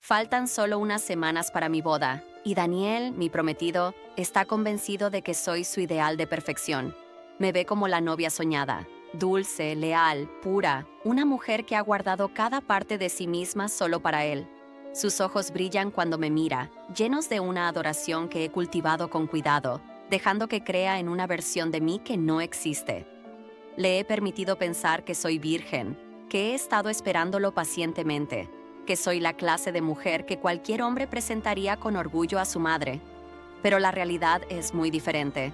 Faltan solo unas semanas para mi boda, y Daniel, mi prometido, está convencido de que soy su ideal de perfección. Me ve como la novia soñada, dulce, leal, pura, una mujer que ha guardado cada parte de sí misma solo para él. Sus ojos brillan cuando me mira, llenos de una adoración que he cultivado con cuidado, dejando que crea en una versión de mí que no existe. Le he permitido pensar que soy virgen, que he estado esperándolo pacientemente, que soy la clase de mujer que cualquier hombre presentaría con orgullo a su madre. Pero la realidad es muy diferente.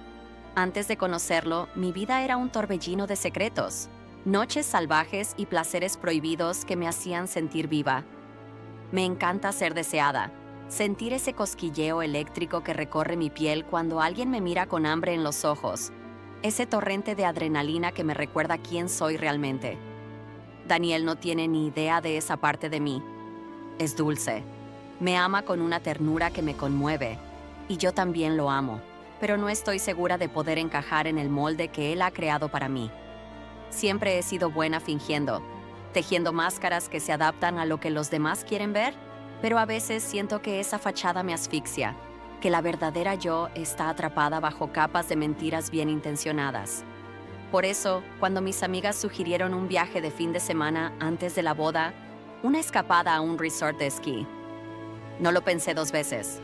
Antes de conocerlo, mi vida era un torbellino de secretos, noches salvajes y placeres prohibidos que me hacían sentir viva. Me encanta ser deseada, sentir ese cosquilleo eléctrico que recorre mi piel cuando alguien me mira con hambre en los ojos, ese torrente de adrenalina que me recuerda quién soy realmente. Daniel no tiene ni idea de esa parte de mí. Es dulce. Me ama con una ternura que me conmueve, y yo también lo amo, pero no estoy segura de poder encajar en el molde que él ha creado para mí. Siempre he sido buena fingiendo, tejiendo máscaras que se adaptan a lo que los demás quieren ver, pero a veces siento que esa fachada me asfixia, que la verdadera yo está atrapada bajo capas de mentiras bien intencionadas. Por eso, cuando mis amigas sugirieron un viaje de fin de semana antes de la boda, una escapada a un resort de esquí, no lo pensé dos veces.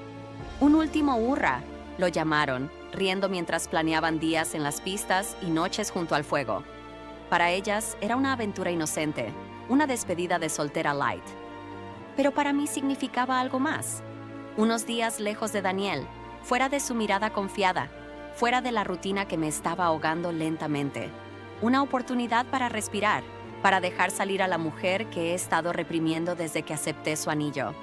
Un último hurra, lo llamaron, riendo mientras planeaban días en las pistas y noches junto al fuego. Para ellas era una aventura inocente, una despedida de soltera light. Pero para mí significaba algo más. Unos días lejos de Daniel, fuera de su mirada confiada, fuera de la rutina que me estaba ahogando lentamente. Una oportunidad para respirar, para dejar salir a la mujer que he estado reprimiendo desde que acepté su anillo.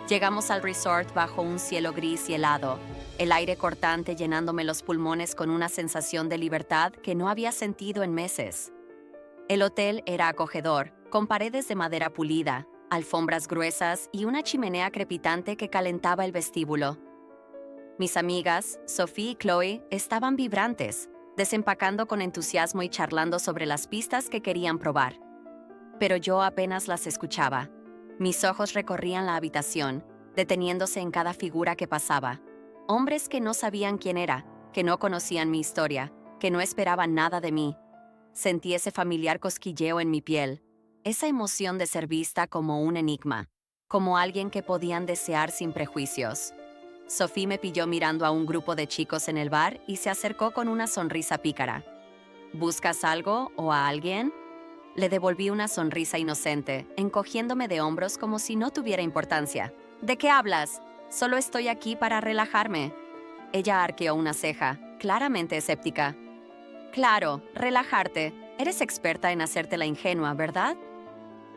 Llegamos al resort bajo un cielo gris y helado, el aire cortante llenándome los pulmones con una sensación de libertad que no había sentido en meses. El hotel era acogedor, con paredes de madera pulida, alfombras gruesas y una chimenea crepitante que calentaba el vestíbulo. Mis amigas, Sophie y Chloe, estaban vibrantes, desempacando con entusiasmo y charlando sobre las pistas que querían probar. Pero yo apenas las escuchaba. Mis ojos recorrían la habitación, deteniéndose en cada figura que pasaba. Hombres que no sabían quién era, que no conocían mi historia, que no esperaban nada de mí. Sentí ese familiar cosquilleo en mi piel, esa emoción de ser vista como un enigma, como alguien que podían desear sin prejuicios. Sophie me pilló mirando a un grupo de chicos en el bar y se acercó con una sonrisa pícara. ¿Buscas algo o a alguien? Le devolví una sonrisa inocente, encogiéndome de hombros como si no tuviera importancia. ¿De qué hablas? Solo estoy aquí para relajarme. Ella arqueó una ceja, claramente escéptica. Claro, relajarte. Eres experta en hacerte la ingenua, ¿verdad?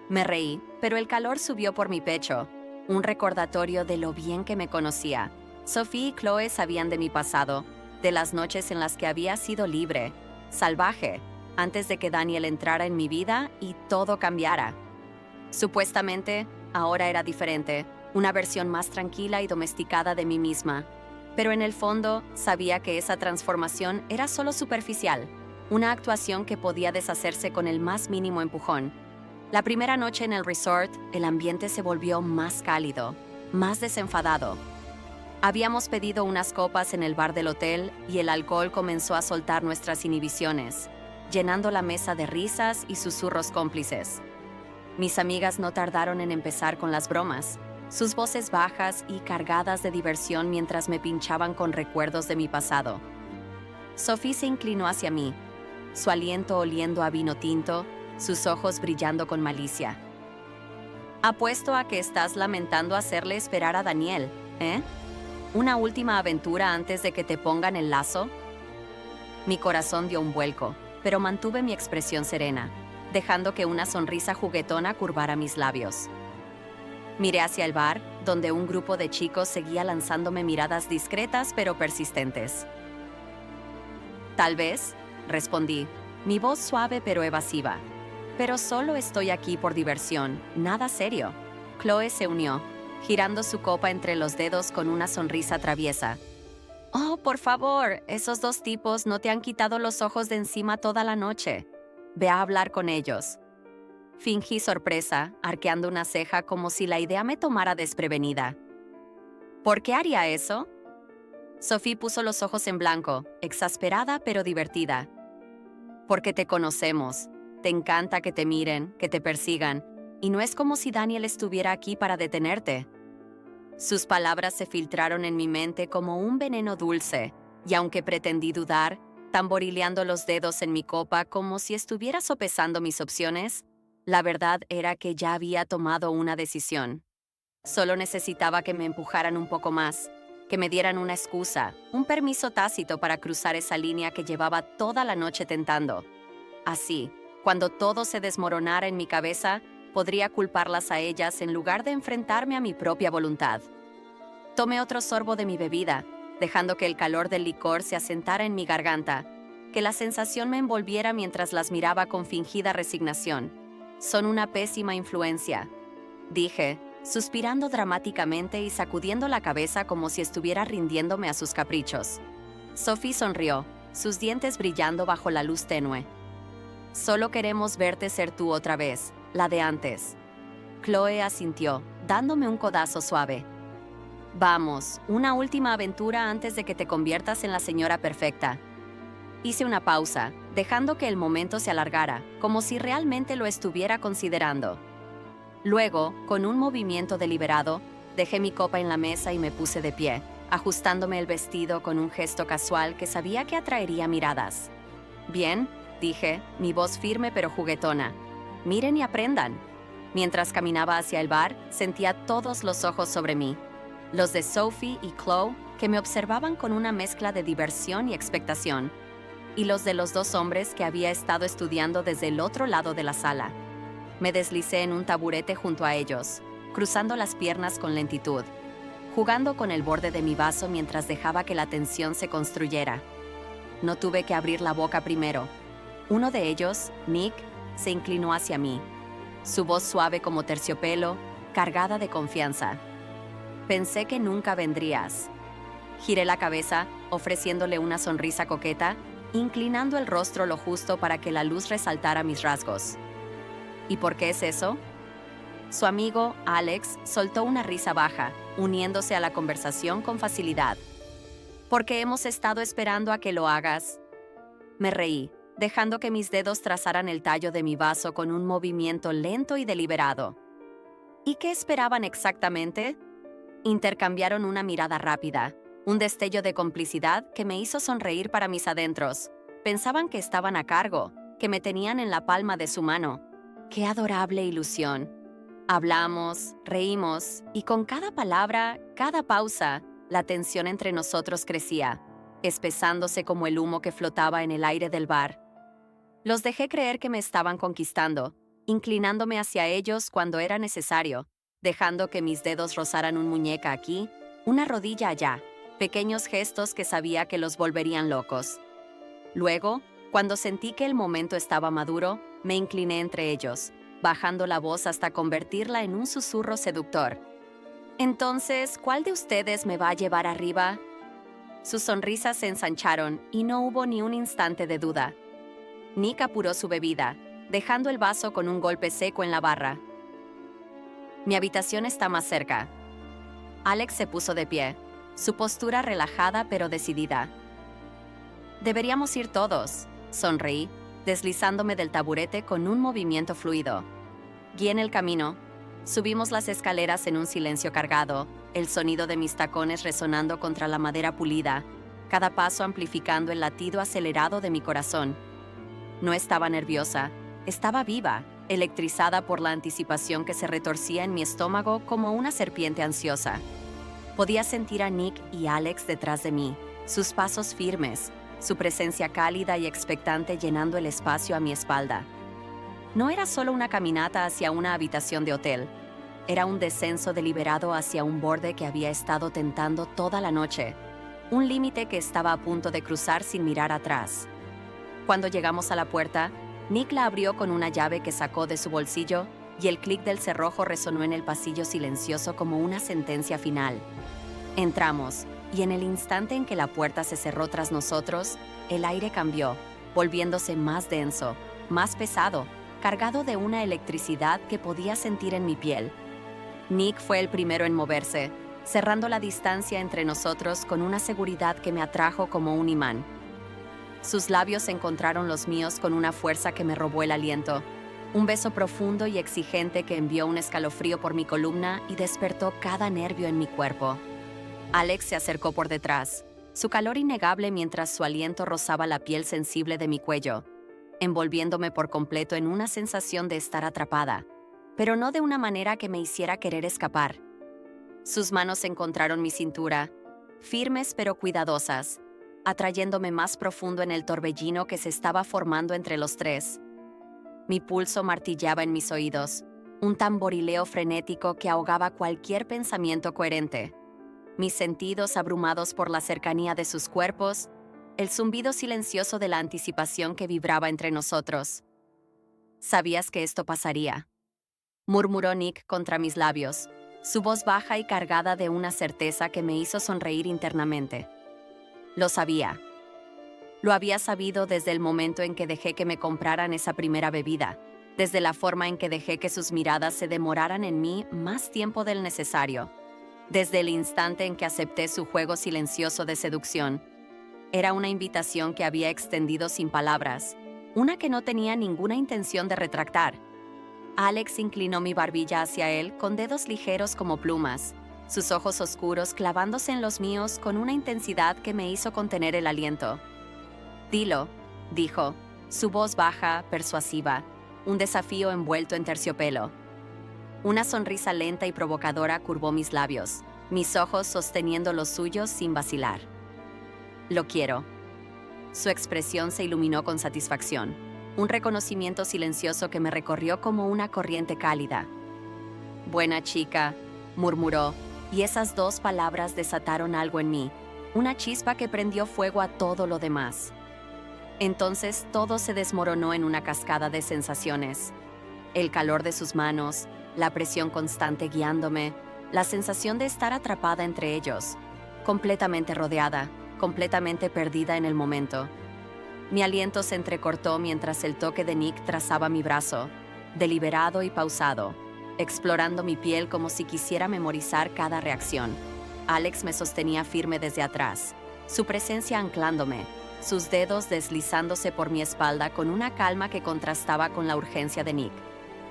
Me reí, pero el calor subió por mi pecho, un recordatorio de lo bien que me conocía. Sophie y Chloe sabían de mi pasado, de las noches en las que había sido libre, salvaje, antes de que Daniel entrara en mi vida y todo cambiara. Supuestamente, ahora era diferente, una versión más tranquila y domesticada de mí misma. Pero en el fondo, sabía que esa transformación era solo superficial, una actuación que podía deshacerse con el más mínimo empujón. La primera noche en el resort, el ambiente se volvió más cálido, más desenfadado. Habíamos pedido unas copas en el bar del hotel y el alcohol comenzó a soltar nuestras inhibiciones, llenando la mesa de risas y susurros cómplices. Mis amigas no tardaron en empezar con las bromas, sus voces bajas y cargadas de diversión mientras me pinchaban con recuerdos de mi pasado. Sophie se inclinó hacia mí, su aliento oliendo a vino tinto, sus ojos brillando con malicia. Apuesto a que estás lamentando hacerle esperar a Daniel, ¿eh? ¿Una última aventura antes de que te pongan el lazo? Mi corazón dio un vuelco, pero mantuve mi expresión serena, dejando que una sonrisa juguetona curvara mis labios. Miré hacia el bar, donde un grupo de chicos seguía lanzándome miradas discretas pero persistentes. Tal vez, respondí, mi voz suave pero evasiva. Pero solo estoy aquí por diversión, nada serio. Chloe se unió, girando su copa entre los dedos con una sonrisa traviesa. Oh, por favor, esos dos tipos no te han quitado los ojos de encima toda la noche. Ve a hablar con ellos. Fingí sorpresa, arqueando una ceja como si la idea me tomara desprevenida. ¿Por qué haría eso? Sophie puso los ojos en blanco, exasperada pero divertida. Porque te conocemos. Te encanta que te miren, que te persigan, y no es como si Daniel estuviera aquí para detenerte. Sus palabras se filtraron en mi mente como un veneno dulce, y aunque pretendí dudar, tamborileando los dedos en mi copa como si estuviera sopesando mis opciones, la verdad era que ya había tomado una decisión. Solo necesitaba que me empujaran un poco más, que me dieran una excusa, un permiso tácito para cruzar esa línea que llevaba toda la noche tentando. Así, cuando todo se desmoronara en mi cabeza, podría culparlas a ellas en lugar de enfrentarme a mi propia voluntad. Tomé otro sorbo de mi bebida, dejando que el calor del licor se asentara en mi garganta, que la sensación me envolviera mientras las miraba con fingida resignación. Son una pésima influencia, dije, suspirando dramáticamente y sacudiendo la cabeza como si estuviera rindiéndome a sus caprichos. Sophie sonrió, sus dientes brillando bajo la luz tenue. Solo queremos verte ser tú otra vez, la de antes. Chloe asintió, dándome un codazo suave. Vamos, una última aventura antes de que te conviertas en la señora perfecta. Hice una pausa, dejando que el momento se alargara, como si realmente lo estuviera considerando. Luego, con un movimiento deliberado, dejé mi copa en la mesa y me puse de pie, ajustándome el vestido con un gesto casual que sabía que atraería miradas. Bien, dije, mi voz firme pero juguetona. Miren y aprendan. Mientras caminaba hacia el bar, sentía todos los ojos sobre mí. Los de Sophie y Chloe, que me observaban con una mezcla de diversión y expectación, y los de los dos hombres que había estado estudiando desde el otro lado de la sala. Me deslicé en un taburete junto a ellos, cruzando las piernas con lentitud, jugando con el borde de mi vaso mientras dejaba que la tensión se construyera. No tuve que abrir la boca primero. Uno de ellos, Nick, se inclinó hacia mí, su voz suave como terciopelo, cargada de confianza. Pensé que nunca vendrías. Giré la cabeza, ofreciéndole una sonrisa coqueta, inclinando el rostro lo justo para que la luz resaltara mis rasgos. ¿Y por qué es eso? Su amigo, Alex, soltó una risa baja, uniéndose a la conversación con facilidad. Porque hemos estado esperando a que lo hagas. Me reí, dejando que mis dedos trazaran el tallo de mi vaso con un movimiento lento y deliberado. ¿Y qué esperaban exactamente? Intercambiaron una mirada rápida, un destello de complicidad que me hizo sonreír para mis adentros. Pensaban que estaban a cargo, que me tenían en la palma de su mano. ¡Qué adorable ilusión! Hablamos, reímos, y con cada palabra, cada pausa, la tensión entre nosotros crecía, espesándose como el humo que flotaba en el aire del bar. Los dejé creer que me estaban conquistando, inclinándome hacia ellos cuando era necesario, dejando que mis dedos rozaran una muñeca aquí, una rodilla allá, pequeños gestos que sabía que los volverían locos. Luego, cuando sentí que el momento estaba maduro, me incliné entre ellos, bajando la voz hasta convertirla en un susurro seductor. Entonces, ¿cuál de ustedes me va a llevar arriba? Sus sonrisas se ensancharon y no hubo ni un instante de duda. Nick apuró su bebida, dejando el vaso con un golpe seco en la barra. Mi habitación está más cerca. Alex se puso de pie, su postura relajada pero decidida. Deberíamos ir todos, sonreí, deslizándome del taburete con un movimiento fluido. Guié en el camino. Subimos las escaleras en un silencio cargado, el sonido de mis tacones resonando contra la madera pulida, cada paso amplificando el latido acelerado de mi corazón. No estaba nerviosa, estaba viva, electrizada por la anticipación que se retorcía en mi estómago como una serpiente ansiosa. Podía sentir a Nick y Alex detrás de mí, sus pasos firmes, su presencia cálida y expectante llenando el espacio a mi espalda. No era solo una caminata hacia una habitación de hotel. Era un descenso deliberado hacia un borde que había estado tentando toda la noche, un límite que estaba a punto de cruzar sin mirar atrás. Cuando llegamos a la puerta, Nick la abrió con una llave que sacó de su bolsillo y el clic del cerrojo resonó en el pasillo silencioso como una sentencia final. Entramos, y en el instante en que la puerta se cerró tras nosotros, el aire cambió, volviéndose más denso, más pesado, cargado de una electricidad que podía sentir en mi piel. Nick fue el primero en moverse, cerrando la distancia entre nosotros con una seguridad que me atrajo como un imán. Sus labios encontraron los míos con una fuerza que me robó el aliento. Un beso profundo y exigente que envió un escalofrío por mi columna y despertó cada nervio en mi cuerpo. Alex se acercó por detrás, su calor innegable mientras su aliento rozaba la piel sensible de mi cuello, envolviéndome por completo en una sensación de estar atrapada, pero no de una manera que me hiciera querer escapar. Sus manos encontraron mi cintura, firmes pero cuidadosas, atrayéndome más profundo en el torbellino que se estaba formando entre los tres. Mi pulso martilleaba en mis oídos, un tamborileo frenético que ahogaba cualquier pensamiento coherente. Mis sentidos abrumados por la cercanía de sus cuerpos, el zumbido silencioso de la anticipación que vibraba entre nosotros. «Sabías que esto pasaría», murmuró Nick contra mis labios, su voz baja y cargada de una certeza que me hizo sonreír internamente. Lo sabía. Lo había sabido desde el momento en que dejé que me compraran esa primera bebida, desde la forma en que dejé que sus miradas se demoraran en mí más tiempo del necesario, desde el instante en que acepté su juego silencioso de seducción. Era una invitación que había extendido sin palabras, una que no tenía ninguna intención de retractar. Alex inclinó mi barbilla hacia él con dedos ligeros como plumas, sus ojos oscuros clavándose en los míos con una intensidad que me hizo contener el aliento. «Dilo», dijo, su voz baja, persuasiva, un desafío envuelto en terciopelo. Una sonrisa lenta y provocadora curvó mis labios, mis ojos sosteniendo los suyos sin vacilar. «Lo quiero». Su expresión se iluminó con satisfacción, un reconocimiento silencioso que me recorrió como una corriente cálida. «Buena chica», murmuró, y esas dos palabras desataron algo en mí, una chispa que prendió fuego a todo lo demás. Entonces todo se desmoronó en una cascada de sensaciones. El calor de sus manos, la presión constante guiándome, la sensación de estar atrapada entre ellos, completamente rodeada, completamente perdida en el momento. Mi aliento se entrecortó mientras el toque de Nick trazaba mi brazo, deliberado y pausado, explorando mi piel como si quisiera memorizar cada reacción. Alex me sostenía firme desde atrás, su presencia anclándome, sus dedos deslizándose por mi espalda con una calma que contrastaba con la urgencia de Nick.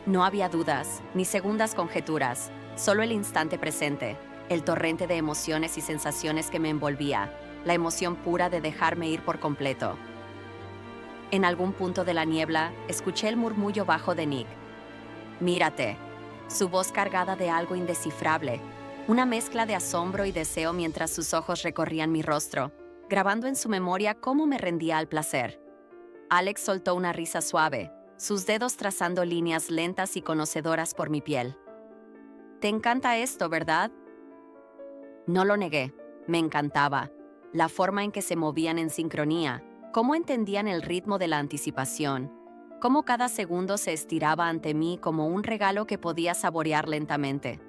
No había dudas, ni segundas conjeturas, solo el instante presente, el torrente de emociones y sensaciones que me envolvía, la emoción pura de dejarme ir por completo. En algún punto de la niebla, escuché el murmullo bajo de Nick. «Mírate», su voz cargada de algo indescifrable, una mezcla de asombro y deseo mientras sus ojos recorrían mi rostro, grabando en su memoria cómo me rendía al placer. Alex soltó una risa suave, sus dedos trazando líneas lentas y conocedoras por mi piel. «Te encanta esto, ¿verdad?» No lo negué, me encantaba. La forma en que se movían en sincronía, cómo entendían el ritmo de la anticipación, cómo cada segundo se estiraba ante mí como un regalo que podía saborear lentamente.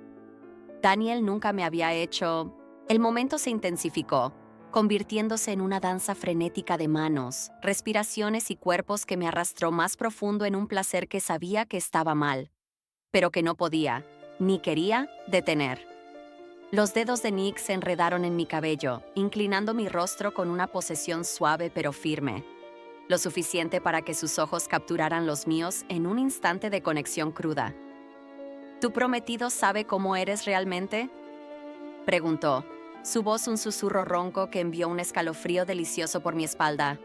Daniel nunca me había hecho... El momento se intensificó, convirtiéndose en una danza frenética de manos, respiraciones y cuerpos que me arrastró más profundo en un placer que sabía que estaba mal, pero que no podía, ni quería, detener. Los dedos de Nick se enredaron en mi cabello, inclinando mi rostro con una posesión suave pero firme, lo suficiente para que sus ojos capturaran los míos en un instante de conexión cruda. «¿Tu prometido sabe cómo eres realmente?», preguntó, su voz un susurro ronco que envió un escalofrío delicioso por mi espalda.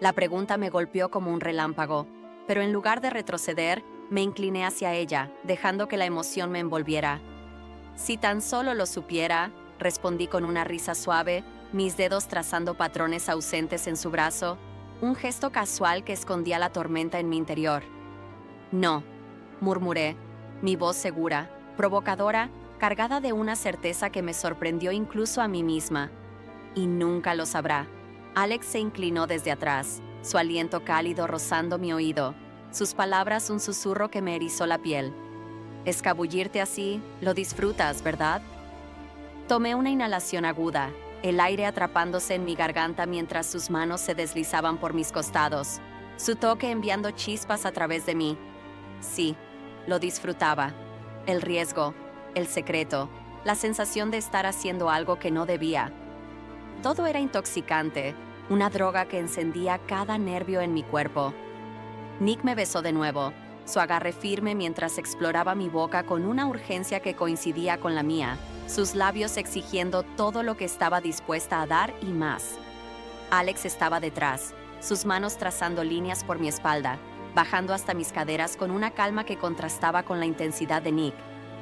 La pregunta me golpeó como un relámpago, pero en lugar de retroceder, me incliné hacia ella, dejando que la emoción me envolviera. «Si tan solo lo supiera», respondí con una risa suave, mis dedos trazando patrones ausentes en su brazo, un gesto casual que escondía la tormenta en mi interior. «No», murmuré, mi voz segura, provocadora, cargada de una certeza que me sorprendió incluso a mí misma. «Y nunca lo sabrá». Alex se inclinó desde atrás, su aliento cálido rozando mi oído, sus palabras un susurro que me erizó la piel. «Escabullirte así, lo disfrutas, ¿verdad?». Tomé una inhalación aguda, el aire atrapándose en mi garganta mientras sus manos se deslizaban por mis costados, su toque enviando chispas a través de mí. Sí, lo disfrutaba. El riesgo, el secreto, la sensación de estar haciendo algo que no debía. Todo era intoxicante, una droga que encendía cada nervio en mi cuerpo. Nick me besó de nuevo, su agarre firme mientras exploraba mi boca con una urgencia que coincidía con la mía, sus labios exigiendo todo lo que estaba dispuesta a dar y más. Alex estaba detrás, sus manos trazando líneas por mi espalda, bajando hasta mis caderas con una calma que contrastaba con la intensidad de Nick,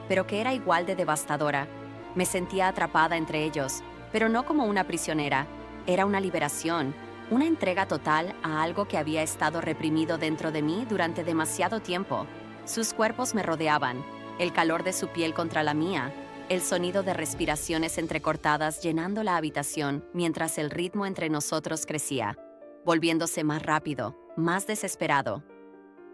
pero que era igual de devastadora. Me sentía atrapada entre ellos, pero no como una prisionera. Era una liberación, una entrega total a algo que había estado reprimido dentro de mí durante demasiado tiempo. Sus cuerpos me rodeaban, el calor de su piel contra la mía, el sonido de respiraciones entrecortadas llenando la habitación mientras el ritmo entre nosotros crecía, volviéndose más rápido, más desesperado.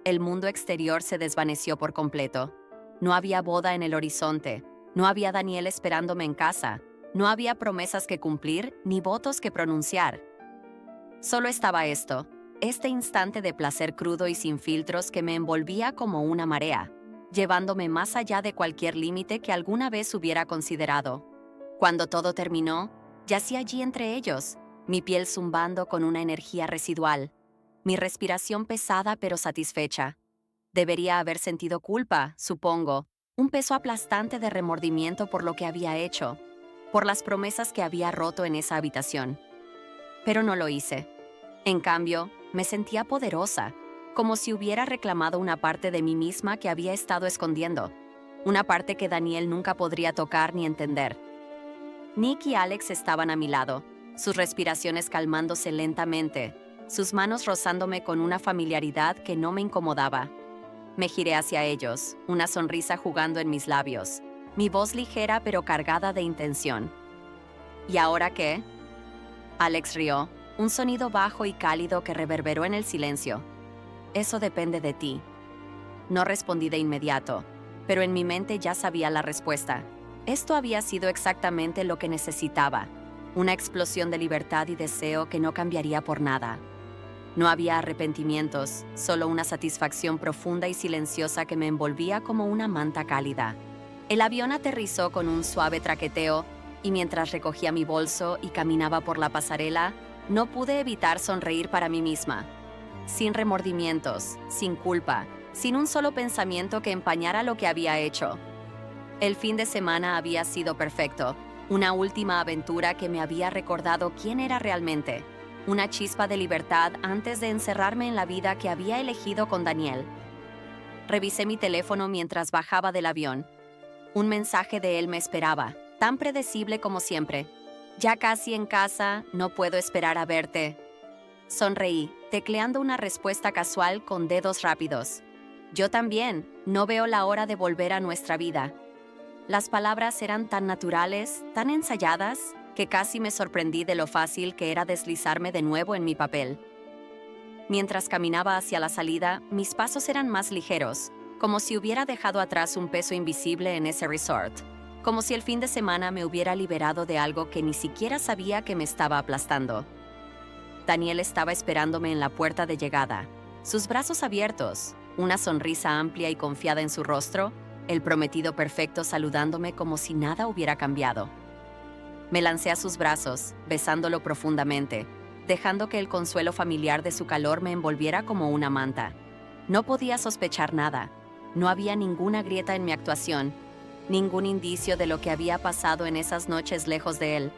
El mundo exterior se desvaneció por completo. No había boda en el horizonte, no había Daniel esperándome en casa, no había promesas que cumplir ni votos que pronunciar. Solo estaba esto, este instante de placer crudo y sin filtros que me envolvía como una marea, llevándome más allá de cualquier límite que alguna vez hubiera considerado. Cuando todo terminó, yací allí entre ellos, mi piel zumbando con una energía residual, mi respiración pesada pero satisfecha. Debería haber sentido culpa, supongo, un peso aplastante de remordimiento por lo que había hecho, por las promesas que había roto en esa habitación. Pero no lo hice. En cambio, me sentía poderosa, como si hubiera reclamado una parte de mí misma que había estado escondiendo, una parte que Daniel nunca podría tocar ni entender. Nick y Alex estaban a mi lado, sus respiraciones calmándose lentamente, sus manos rozándome con una familiaridad que no me incomodaba. Me giré hacia ellos, una sonrisa jugando en mis labios, mi voz ligera pero cargada de intención. ¿Y ahora qué? Alex rió, un sonido bajo y cálido que reverberó en el silencio. Eso depende de ti. No respondí de inmediato, pero en mi mente ya sabía la respuesta. Esto había sido exactamente lo que necesitaba, una explosión de libertad y deseo que no cambiaría por nada. No había arrepentimientos, solo una satisfacción profunda y silenciosa que me envolvía como una manta cálida. El avión aterrizó con un suave traqueteo, y mientras recogía mi bolso y caminaba por la pasarela, no pude evitar sonreír para mí misma. Sin remordimientos, sin culpa, sin un solo pensamiento que empañara lo que había hecho. El fin de semana había sido perfecto, una última aventura que me había recordado quién era realmente, una chispa de libertad antes de encerrarme en la vida que había elegido con Daniel. Revisé mi teléfono mientras bajaba del avión. Un mensaje de él me esperaba, tan predecible como siempre. Ya casi en casa, no puedo esperar a verte. Sonreí, tecleando una respuesta casual con dedos rápidos. Yo también, no veo la hora de volver a nuestra vida. Las palabras eran tan naturales, tan ensayadas, que casi me sorprendí de lo fácil que era deslizarme de nuevo en mi papel. Mientras caminaba hacia la salida, mis pasos eran más ligeros, como si hubiera dejado atrás un peso invisible en ese resort, como si el fin de semana me hubiera liberado de algo que ni siquiera sabía que me estaba aplastando. Daniel estaba esperándome en la puerta de llegada, sus brazos abiertos, una sonrisa amplia y confiada en su rostro, el prometido perfecto saludándome como si nada hubiera cambiado. Me lancé a sus brazos, besándolo profundamente, dejando que el consuelo familiar de su calor me envolviera como una manta. No podía sospechar nada. No había ninguna grieta en mi actuación, ningún indicio de lo que había pasado en esas noches lejos de él.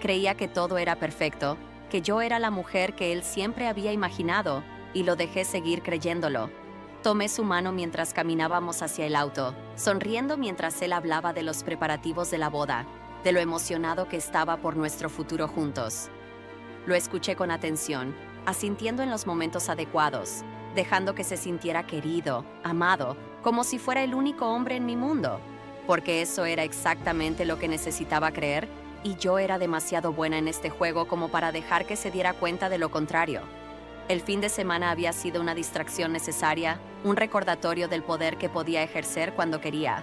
Creía que todo era perfecto, que yo era la mujer que él siempre había imaginado, y lo dejé seguir creyéndolo. Tomé su mano mientras caminábamos hacia el auto, sonriendo mientras él hablaba de los preparativos de la boda, de lo emocionado que estaba por nuestro futuro juntos. Lo escuché con atención, asintiendo en los momentos adecuados, dejando que se sintiera querido, amado, como si fuera el único hombre en mi mundo, porque eso era exactamente lo que necesitaba creer, y yo era demasiado buena en este juego como para dejar que se diera cuenta de lo contrario. El fin de semana había sido una distracción necesaria, un recordatorio del poder que podía ejercer cuando quería,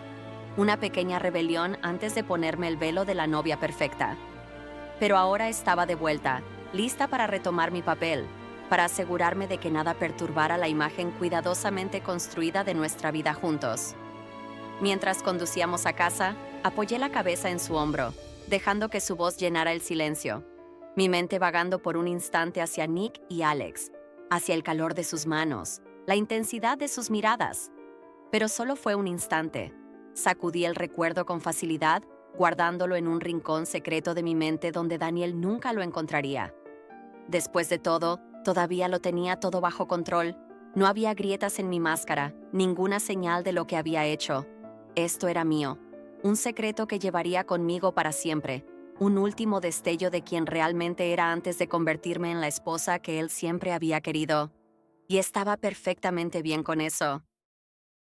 una pequeña rebelión antes de ponerme el velo de la novia perfecta. Pero ahora estaba de vuelta, lista para retomar mi papel, para asegurarme de que nada perturbara la imagen cuidadosamente construida de nuestra vida juntos. Mientras conducíamos a casa, apoyé la cabeza en su hombro, dejando que su voz llenara el silencio, mi mente vagando por un instante hacia Nick y Alex, hacia el calor de sus manos, la intensidad de sus miradas. Pero solo fue un instante. Sacudí el recuerdo con facilidad, guardándolo en un rincón secreto de mi mente donde Daniel nunca lo encontraría. Después de todo, todavía lo tenía todo bajo control. No había grietas en mi máscara, ninguna señal de lo que había hecho. Esto era mío, un secreto que llevaría conmigo para siempre, un último destello de quien realmente era antes de convertirme en la esposa que él siempre había querido. Y estaba perfectamente bien con eso.